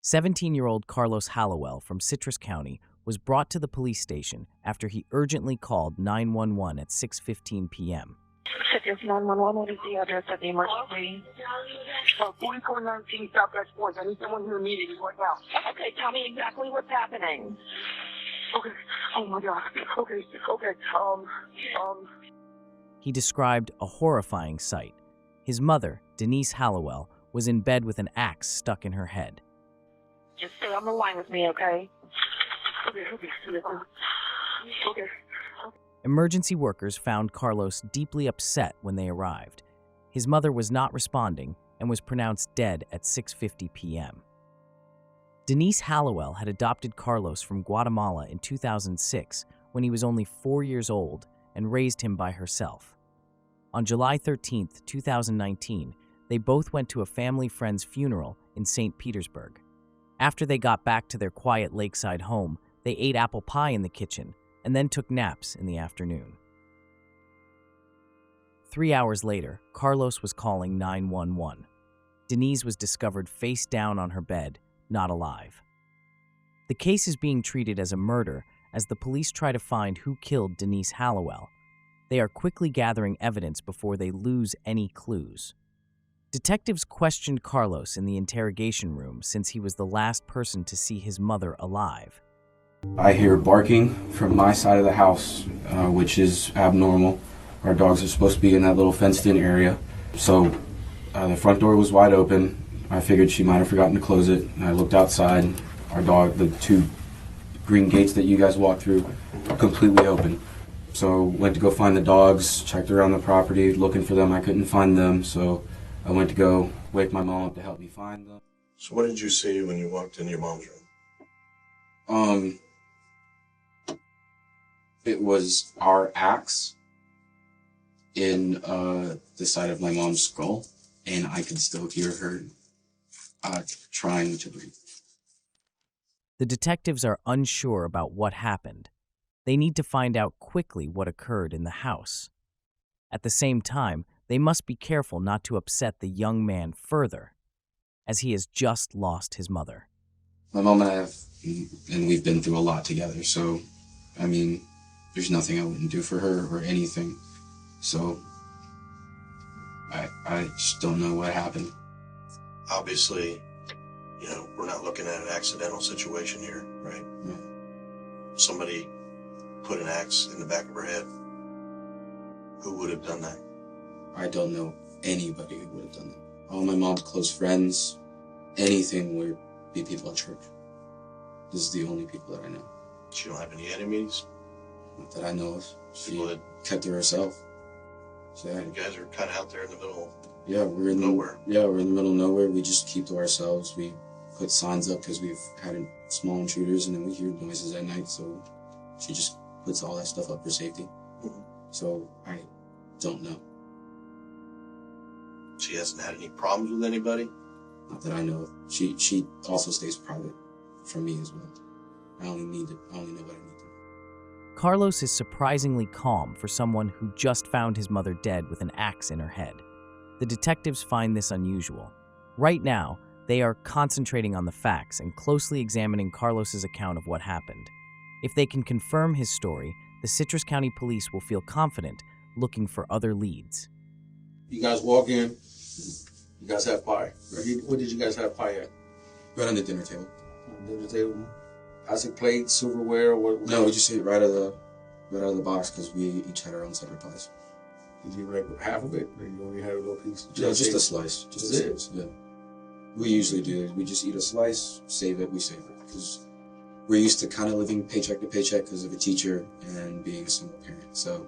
17-year-old Carlos Hallowell from Citrus County was brought to the police station after he urgently called 911 at 6:15 p.m. Citrus 911, what is the address of the emergency? 4419 Southwest Sports. I need someone here immediately right now. Okay, tell me exactly what's happening. Okay. Oh my God. Okay. He described a horrifying sight. His mother, Denise Hallowell, was in bed with an axe stuck in her head. Just stay on the line with me, okay? Okay. Emergency workers found Carlos deeply upset when they arrived. His mother was not responding and was pronounced dead at 6:50 p.m. Denise Hallowell had adopted Carlos from Guatemala in 2006 when he was only 4 years old and raised him by herself. On July 13, 2019, they both went to a family friend's funeral in St. Petersburg. After they got back to their quiet lakeside home, they ate apple pie in the kitchen and then took naps in the afternoon. 3 hours later, Carlos was calling 911. Denise was discovered face down on her bed, not alive. The case is being treated as a murder as the police try to find who killed Denise Hallowell. They are quickly gathering evidence before they lose any clues. Detectives questioned Carlos in the interrogation room since he was the last person to see his mother alive. I hear barking from my side of the house, which is abnormal. Our dogs are supposed to be in that little fenced-in area. So the front door was wide open. I figured she might have forgotten to close it. I looked outside. Our dog, the two green gates that you guys walked through, are completely open. So went to go find the dogs, checked around the property, looking for them. I couldn't find them, so I went to go wake my mom up to help me find them. So what did you see when you walked into your mom's room? It was our axe in the side of my mom's skull, and I could still hear her trying to breathe. The detectives are unsure about what happened. They need to find out quickly what occurred in the house. At the same time, they must be careful not to upset the young man further, as he has just lost his mother. My mom and I and we've been through a lot together, so, I mean, there's nothing I wouldn't do for her or anything. So, I just don't know what happened. Obviously, we're not looking at an accidental situation here, right? Yeah. Somebody put an axe in the back of her head. Who would have done that? I don't know anybody who would have done that. All my mom's close friends, anything would be people at church. This is the only people that I know. She don't have any enemies? Not that I know of. She People that, kept to herself. So, you guys are kind of out there in the middle. yeah, we're in nowhere. We're in the middle of nowhere. We just keep to ourselves. We put signs up because we've had small intruders, and then we hear noises at night. So she just puts all that stuff up for safety. Mm-hmm. So I don't know. She hasn't had any problems with anybody? Not that I know of. She also stays private from me as well. I only know what I need to know. Carlos is surprisingly calm for someone who just found his mother dead with an axe in her head. The detectives find this unusual. Right now, they are concentrating on the facts and closely examining Carlos's account of what happened. If they can confirm his story, the Citrus County Police will feel confident looking for other leads. You guys walk in, you guys have pie. What did you guys have pie at? Right on the dinner table. On the dinner table? Plastic plates, silverware, what? No, we just ate right out of the box because we each had our own separate pies. Did you break half of it, or you only had a little piece? Yeah, just a slice. Just a slice. Yeah. We usually do. We just eat a slice, save it, we save it. Because we're used to kind of living paycheck to paycheck because of a teacher and being a single parent. So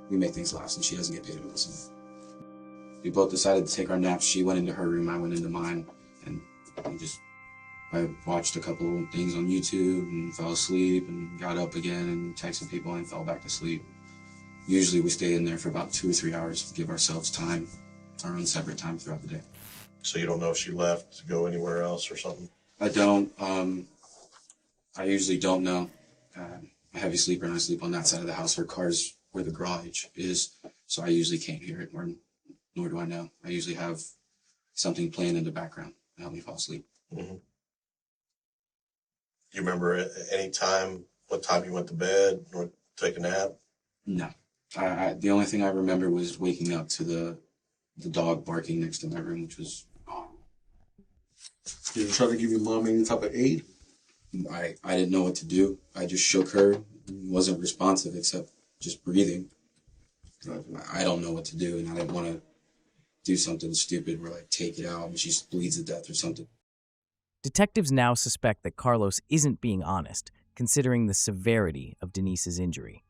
we make things last, and she doesn't get paid to listen. We both decided to take our naps. She went into her room, I went into mine, and I watched a couple of things on YouTube and fell asleep and got up again and texted people and fell back to sleep. Usually we stay in there for about 2 or 3 hours to give ourselves time, our own separate time throughout the day. So you don't know if she left to go anywhere else or something? I don't. I usually don't know. I'm a heavy sleeper and I sleep on that side of the house. Her car's where the garage is, so I usually can't hear it, nor do I know. I usually have something playing in the background to help me fall asleep. Mm-hmm. You remember at any time, what time you went to bed or take a nap? No. The only thing I remember was waking up to the dog barking next to my room, which was Did you try to give your mom any type of aid? I didn't know what to do. I just shook her, wasn't responsive except just breathing. I don't know what to do, and I didn't want to do something stupid where like take it out and she bleeds to death or something. Detectives now suspect that Carlos isn't being honest, considering the severity of Denise's injury.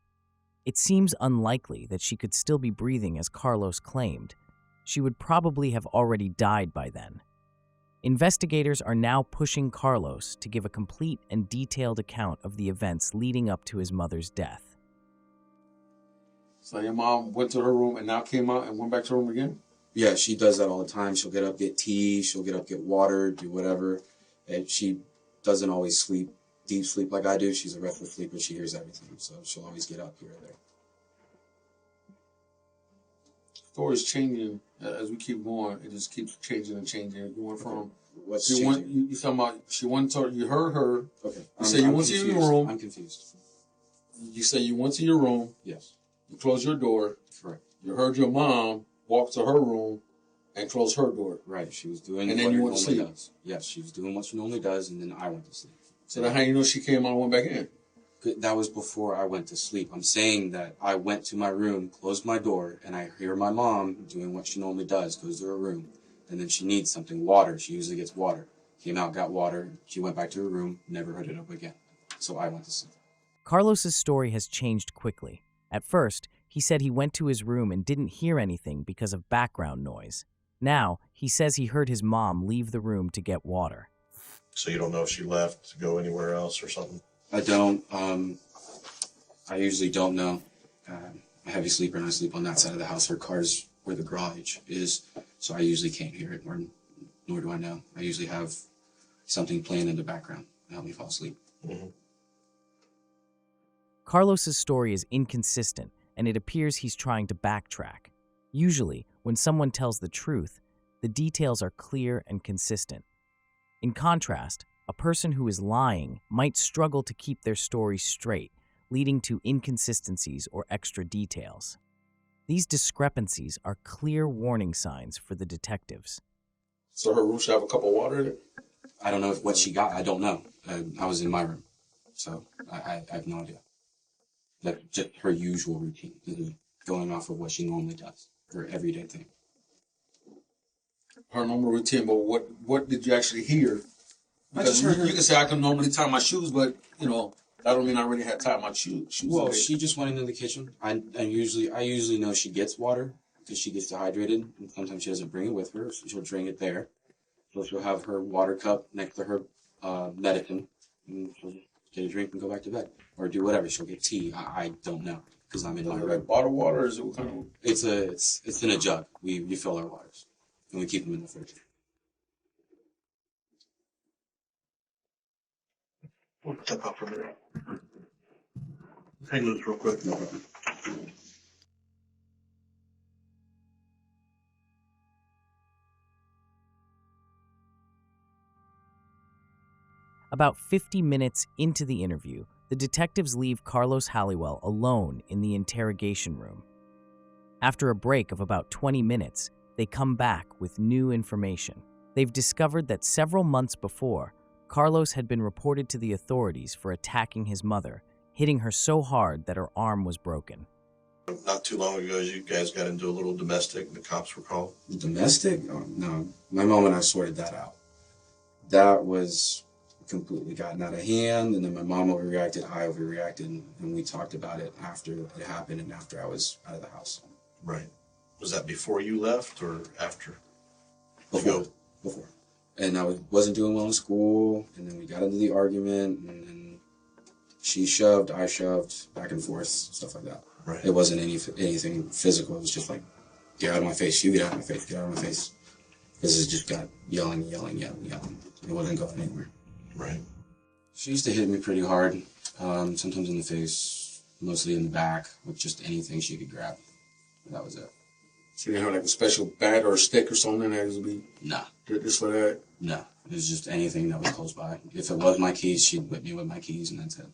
It seems unlikely that she could still be breathing as Carlos claimed. She would probably have already died by then. Investigators are now pushing Carlos to give a complete and detailed account of the events leading up to his mother's death. So your mom went to her room and now came out and went back to her room again? Yeah, she does that all the time. She'll get up, get tea, she'll get up, get water, do whatever. And she doesn't always sleep, deep sleep like I do. She's a restless sleeper. She hears everything, so she'll always get up here or there. The story's changing as we keep going. It just keeps changing and changing. Going from What's you changing? you talking about she went to you heard her. Okay. You say you went to your room. I'm confused. You say you went to your room. Yes. You closed your door. Correct. You heard your mom walk to her room and close her door. Right. She was doing And what then you she went to normally sleep. does. Yes, she was doing what she normally does, and then I went to sleep. So then how you know she came out and went back in? That was before I went to sleep. I'm saying that I went to my room, closed my door, and I hear my mom doing what she normally does, goes to her room, and then she needs something, water. She usually gets water. Came out, got water. She went back to her room, never heard it up again. So I went to sleep. Carlos's story has changed quickly. At first, he said he went to his room and didn't hear anything because of background noise. Now, he says he heard his mom leave the room to get water. So you don't know if she left to go anywhere else or something? I don't. I usually don't know. I'm a heavy sleeper, and I sleep on that side of the house. Her car's where the garage is, so I usually can't hear it, nor do I know. I usually have something playing in the background to help me fall asleep. Mm-hmm. Carlos's story is inconsistent, and it appears he's trying to backtrack. Usually, when someone tells the truth, the details are clear and consistent. In contrast, a person who is lying might struggle to keep their story straight, leading to inconsistencies or extra details. These discrepancies are clear warning signs for the detectives. So her room should have a cup of water in it? I don't know what she got. I don't know. I was in my room, so I have no idea. That's just her usual routine, going off of what she normally does, her everyday thing. Her normal routine, but what did you actually hear? Because I just heard you can say I can normally tie my shoes, but that don't mean I really had tied my shoes. Well, she just went into the kitchen. I usually know she gets water because she gets dehydrated, and sometimes she doesn't bring it with her, so she'll drink it there. So she'll have her water cup next to her medicine, and she'll get a drink and go back to bed, or do whatever. She'll get tea. I don't know because I'm in my room. Like bottled water, or is it what kind of? It's in a jug. We fill our waters, and we keep them in the fridge. We'll step up for a minute. Hang loose real quick. No problem. About 50 minutes into the interview, the detectives leave Carlos Hallowell alone in the interrogation room. After a break of about 20 minutes, they come back with new information. They've discovered that several months before, Carlos had been reported to the authorities for attacking his mother, hitting her so hard that her arm was broken. Not too long ago, you guys got into a little domestic. The cops were called. Domestic? Oh, no. My mom and I sorted that out. That was completely gotten out of hand, and then my mom overreacted, I overreacted, and we talked about it after it happened and after I was out of the house. Right. Was that before you left or after? Before. And I wasn't doing well in school, and then we got into the argument, and then she shoved, I shoved, back and forth, stuff like that. Right. It wasn't anything physical. It was just like, get out of my face, you get out of my face, get out of my face. Because it just got yelling. It wasn't going anywhere. Right. She used to hit me pretty hard, sometimes in the face, mostly in the back, with just anything she could grab. That was it. So you have like a special bat or a stick or something that would be Nah. just for that? No. It was just anything that was close by. If it was my keys, she'd whip me with my keys, and that's it.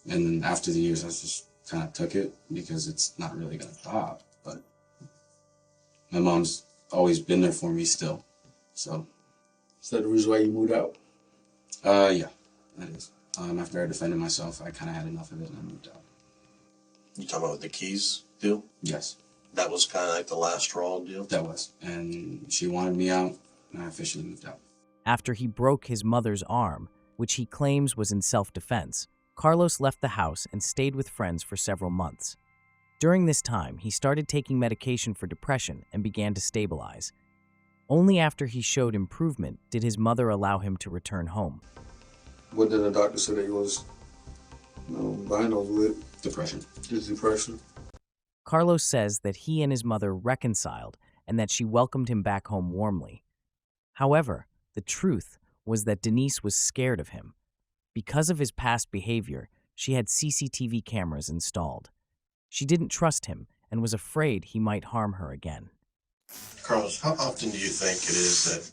And then after the years, I just kind of took it because it's not really going to stop. But my mom's always been there for me still. So. Is that the reason why you moved out? Yeah, that is. After I defended myself, I kind of had enough of it and I moved out. You talking about with the keys deal? Yes. That was kind of like the last straw deal? That was. And she wanted me out, and I officially moved out. After he broke his mother's arm, which he claims was in self-defense, Carlos left the house and stayed with friends for several months. During this time, he started taking medication for depression and began to stabilize. Only after he showed improvement did his mother allow him to return home. What did the doctor say that he was diagnosed with? Depression. Just depression? Carlos says that he and his mother reconciled and that she welcomed him back home warmly. However, the truth was that Denise was scared of him. Because of his past behavior, she had CCTV cameras installed. She didn't trust him and was afraid he might harm her again. Carlos, how often do you think it is that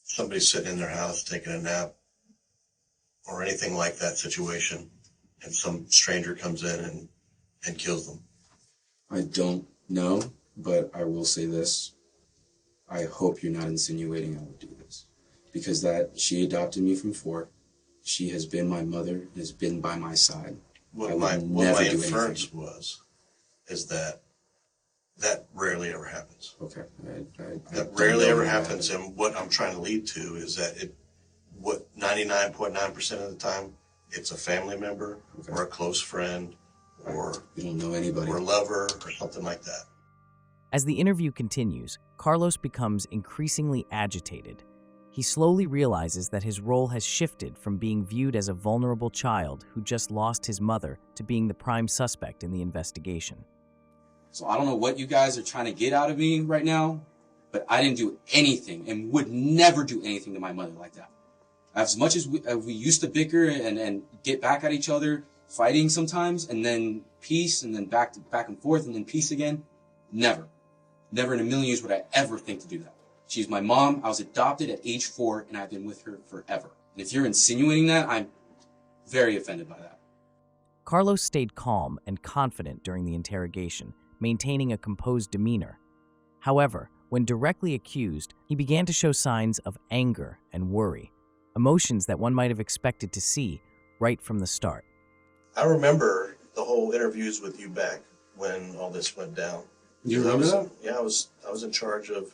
somebody's sitting in their house taking a nap or anything like that situation and some stranger comes in and kills them? I don't know, but I will say this. I hope you're not insinuating I would do this. Because she adopted me from 4. She has been my mother, has been by my side. What my inference is that rarely ever happens. Okay. That rarely ever happens, and what I'm trying to lead to is that 99.9% of the time, it's a family member or a close friend or you don't know anybody or a lover or something like that. As the interview continues, Carlos becomes increasingly agitated. He slowly realizes that his role has shifted from being viewed as a vulnerable child who just lost his mother to being the prime suspect in the investigation. So I don't know what you guys are trying to get out of me right now, but I didn't do anything and would never do anything to my mother like that. As much as we used to bicker and get back at each other, fighting sometimes, and then peace, and then back and forth, and then peace again, never. Never in a million years would I ever think to do that. She's my mom. I was adopted at age 4, and I've been with her forever. And if you're insinuating that, I'm very offended by that. Carlos stayed calm and confident during the interrogation, maintaining a composed demeanor. However, when directly accused, he began to show signs of anger and worry, emotions that one might have expected to see right from the start. I remember the whole interviews with you back when all this went down. You remember that? Yeah, I was in charge of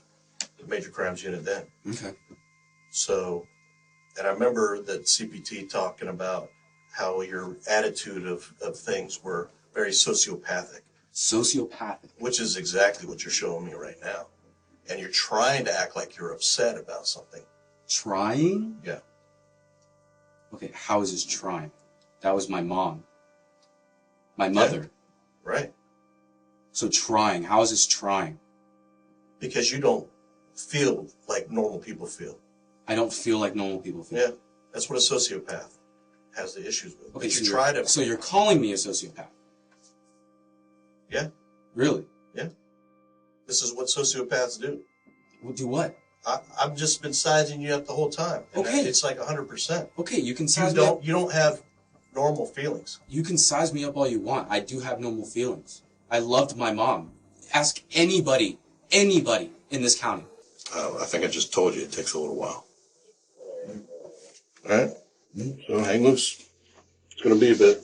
the major crimes unit then. Okay. So, and I remember that CPT talking about how your attitude of things were very sociopathic. Sociopathic. Which is exactly what you're showing me right now. And you're trying to act like you're upset about something. Trying? Yeah. Okay, how is this trying? That was my mom. My mother. Yeah. Right. So trying, how is this trying? Because you don't feel like normal people feel. I don't feel like normal people feel. Yeah, that's what a sociopath has the issues with. Okay, So you're calling me a sociopath? Yeah. Really? Yeah. This is what sociopaths do. Well, do what? I've just been sizing you up the whole time. And Okay. It's like 100%. Okay, you can size me up. You don't have normal feelings. You can size me up all you want. I do have normal feelings. I loved my mom. Ask anybody in this county. I think I just told you it takes a little while. All right. So hang loose. It's going to be a bit.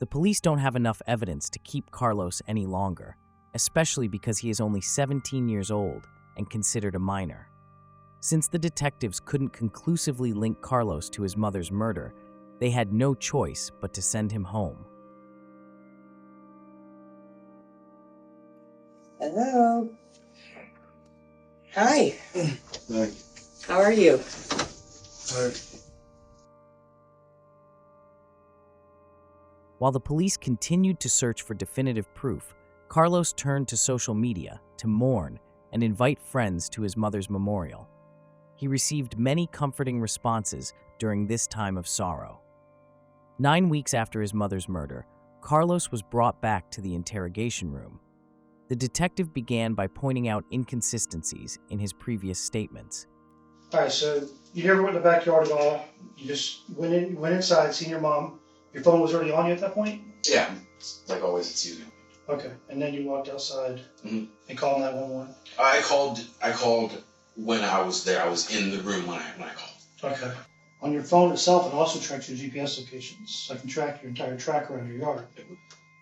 The police don't have enough evidence to keep Carlos any longer, especially because he is only 17 years old and considered a minor. Since the detectives couldn't conclusively link Carlos to his mother's murder, they had no choice but to send him home. Hello. Hi. Hi. How are you? Hi. While the police continued to search for definitive proof, Carlos turned to social media to mourn and invite friends to his mother's memorial. He received many comforting responses during this time of sorrow. 9 weeks after his mother's murder, Carlos was brought back to the interrogation room. The detective began by pointing out inconsistencies in his previous statements. All right, so you never went in the backyard at all. You just went inside, seen your mom. Your phone was already on you at that point? Yeah, like always, it's usually. Okay, and then you walked outside Mhm. and called 911. I called when I was there. I was in the room when I called. Okay. On your phone itself, it also tracks your GPS locations, so I can track your entire track around your yard.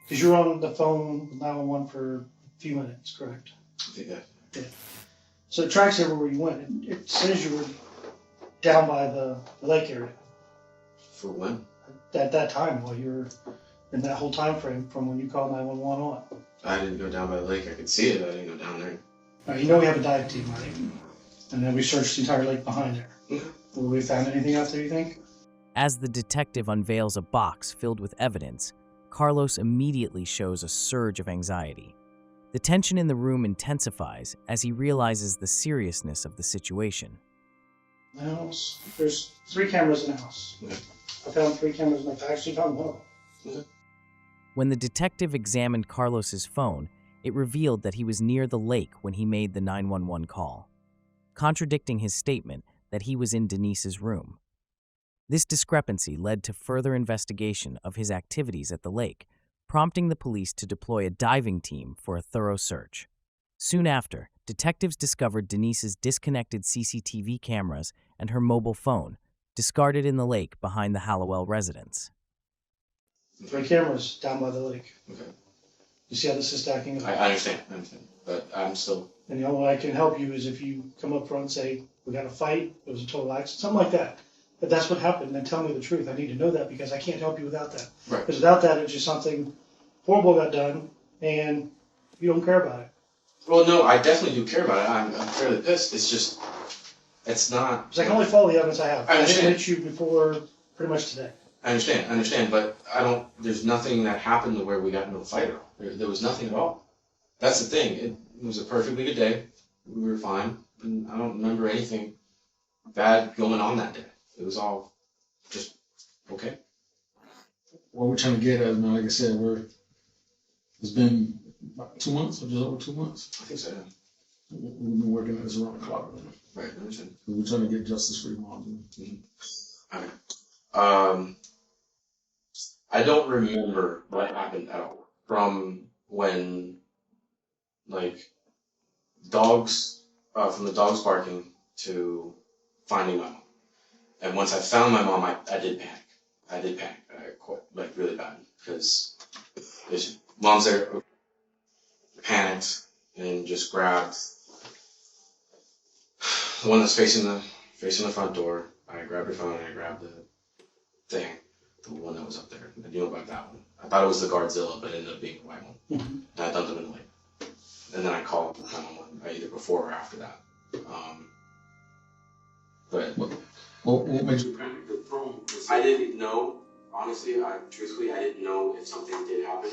Because you were on the phone with 911 for a few minutes, correct? Yeah. So it tracks everywhere you went. It says you were down by the lake area For when? at that time while you were in that whole time frame from when you called 911 on. I didn't go down by the lake. I could see it. I didn't go down there. Now, you know we have a dive team, right? And then we searched the entire lake behind there. Okay. Will we found anything out there, you think? As the detective unveils a box filled with evidence, Carlos immediately shows a surge of anxiety. The tension in the room intensifies as he realizes the seriousness of the situation. The house. There's 3 cameras in the house. Okay. I found 3 cameras in the house. I actually found one. When the detective examined Carlos's phone, it revealed that he was near the lake when he made the 911 call, contradicting his statement that he was in Denise's room. This discrepancy led to further investigation of his activities at the lake, prompting the police to deploy a diving team for a thorough search. Soon after, detectives discovered Denise's disconnected CCTV cameras and her mobile phone, discarded in the lake behind the Hallowell residence. 3 cameras down by the lake. Okay. You see how this is stacking up? I understand. But I'm still. And the only way I can help you is if you come up front and say, we got a fight, it was a total accident, something like that. But that's what happened, then tell me the truth. I need to know that because I can't help you without that. Right. Because without that, it's just something horrible got done, and you don't care about it. Well, no, I definitely do care about it. I'm fairly pissed. It's just, it's not. Because I can only follow the evidence I have. I understand. didn't hit you before pretty much today. I understand, but there's nothing that happened where we got into a fight. There was nothing at all. That's the thing. It was a perfectly good day. We were fine. And I don't remember anything bad going on that day. It was all just okay. What we're trying to get at, man, like I said, it's been about 2 months, or just over 2 months. I think so, yeah. We've been working at this around the clock. Right, I understand. We're trying to get justice for your mom. Okay. I don't remember what happened at all. From when, like, from the dogs barking to finding my mom. And once I found my mom, I did panic. I quite, like, really bad. Because mom's there, panicked, and just grabbed the one that's facing the front door. I grabbed her phone and I grabbed the thing, the one that was up there. I knew about that one. I thought it was the Guardzilla, but it ended up being a white one. Mm-hmm. And I dumped them in the lake. And then I called 911, either before or after that. But What made you? I didn't know. Honestly, truthfully, I didn't know if something did happen.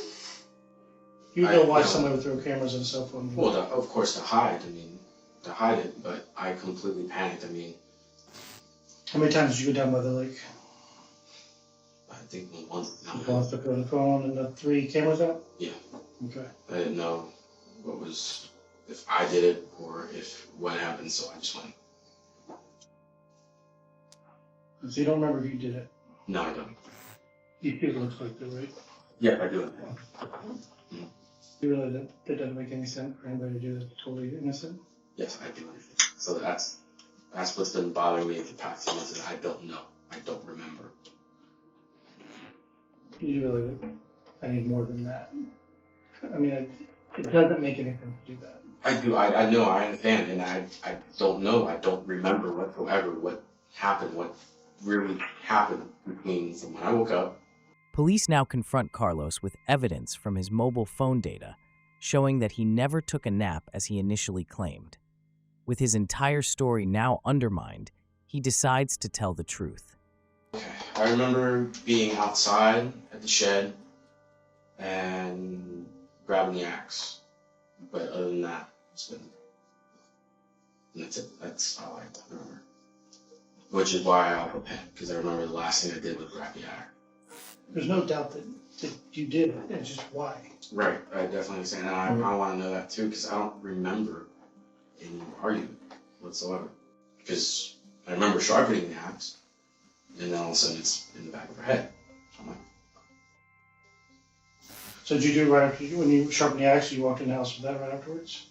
You know why somebody would throw cameras on a cell phone. Well, of course, to hide it, but I completely panicked. How many times did you go down by the lake? I think once. You lost the phone and the 3 cameras out? Yeah. Okay. I didn't know if I did it or what happened, so I just went. So you don't remember if you did it? No, I don't. You feel it looks like that, right? Yeah, I do. You realize that doesn't make any sense for anybody to do that totally innocent? Yes, I do. So that's what's been bothering me the past few months. I don't know. I don't remember. You realize I need more than that. I mean, it doesn't make any sense to do that. I do. I know. I understand, and I don't know. I don't remember whatsoever what happened. What really happened from when I woke up. Police now confront Carlos with evidence from his mobile phone data, showing that he never took a nap as he initially claimed. With his entire story now undermined, he decides to tell the truth. Okay. I remember being outside at the shed and grabbing the axe. But other than that, that's it. That's all I remember. Which is why I also panicked, because I remember the last thing I did was grab the axe. There's no doubt that that you did it. It's just why. Right, I definitely understand. And I want to know that too, because I don't remember any argument whatsoever. Because I remember sharpening the axe, and then all of a sudden it's in the back of her head. So I'm like, So did you do it right after when you sharpened the axe, you walked in the house with that right afterwards?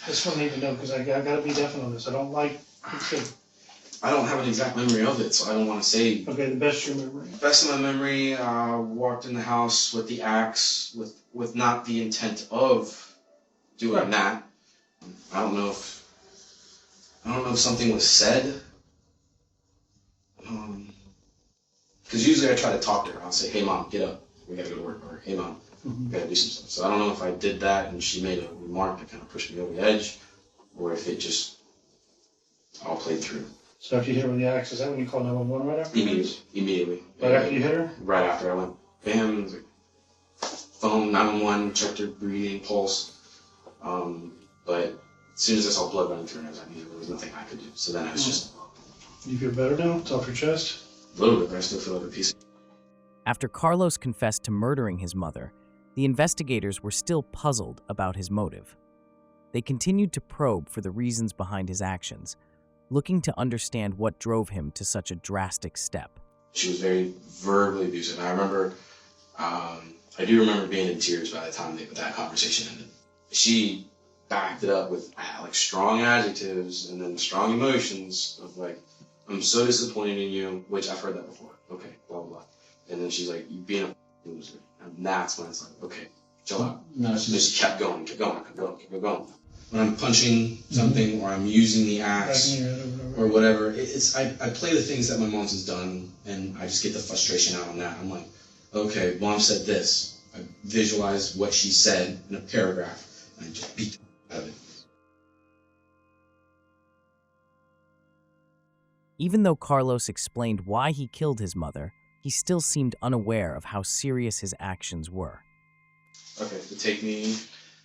That's what I need to know, because I gotta be definite on this. I don't like, I don't have an exact memory of it, so I don't want to say. okay, the best of your memory. Best of my memory, walked in the house with the axe, with not the intent of doing Right. that. I don't know if something was said. Because usually I try to talk to her. I'll say, "Hey mom, get up. We gotta go to work." Or, "Hey mom, we gotta do some stuff." So I don't know if I did that and she made a remark that kind of pushed me over the edge, or if it just all played through. So after you hit her with the axe, is that when you call 911 right afterwards? Immediately. Right after you hit her? Right after I went, bam, it was like, phone, 911, checked her breathing, pulse. But as soon as I saw blood running through her nose, I knew there was nothing I could do. So then I was just Do you feel better now? It's off your chest? a little bit, but I still feel like a piece of. After Carlos confessed to murdering his mother, the investigators were still puzzled about his motive. They continued to probe for the reasons behind his actions, looking to understand what drove him to such a drastic step. She was very verbally abusive. And I remember, I do remember being in tears by the time that conversation ended. She backed it up with like strong adjectives and then strong emotions of like, "I'm so disappointed in you," which I've heard that before. Okay, blah, blah, blah. And then she's like, "You being a loser." And that's when it's like, okay, chill out. No, So just kept going. When I'm punching something or I'm using the axe Backing your head over and or over. whatever, I play the things that my mom's has done and I just get the frustration out on that. I'm like, okay, mom said this. I visualize what she said in a paragraph and I just beat the out of it. Even though Carlos explained why he killed his mother, he still seemed unaware of how serious his actions were. Okay, so take me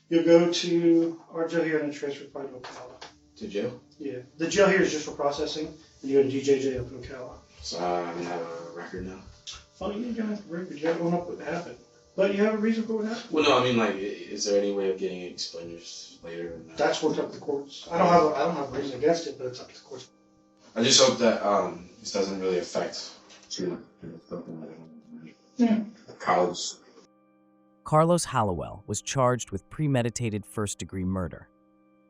You'll go to our jail here and then transfer probably to Ocala. to jail. Yeah. The jail here is just for processing, and you go to DJJ up in Ocala. So I'm gonna have a record now. Funny, you don't have to record. You have to own up what happened. But you have a reason for what happened? Well, no, I mean, like, is there any way of getting it explained later? That's worked up to the courts. I don't have a reason against it, but it's up to the courts. I just hope that this doesn't really affect Yeah. college. Carlos Hallowell was charged with premeditated first-degree murder.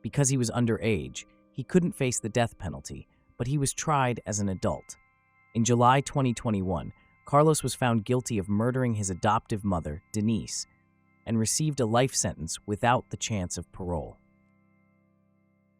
Because he was underage, he couldn't face the death penalty, but he was tried as an adult. In July 2021, Carlos was found guilty of murdering his adoptive mother, Denise, and received a life sentence without the chance of parole.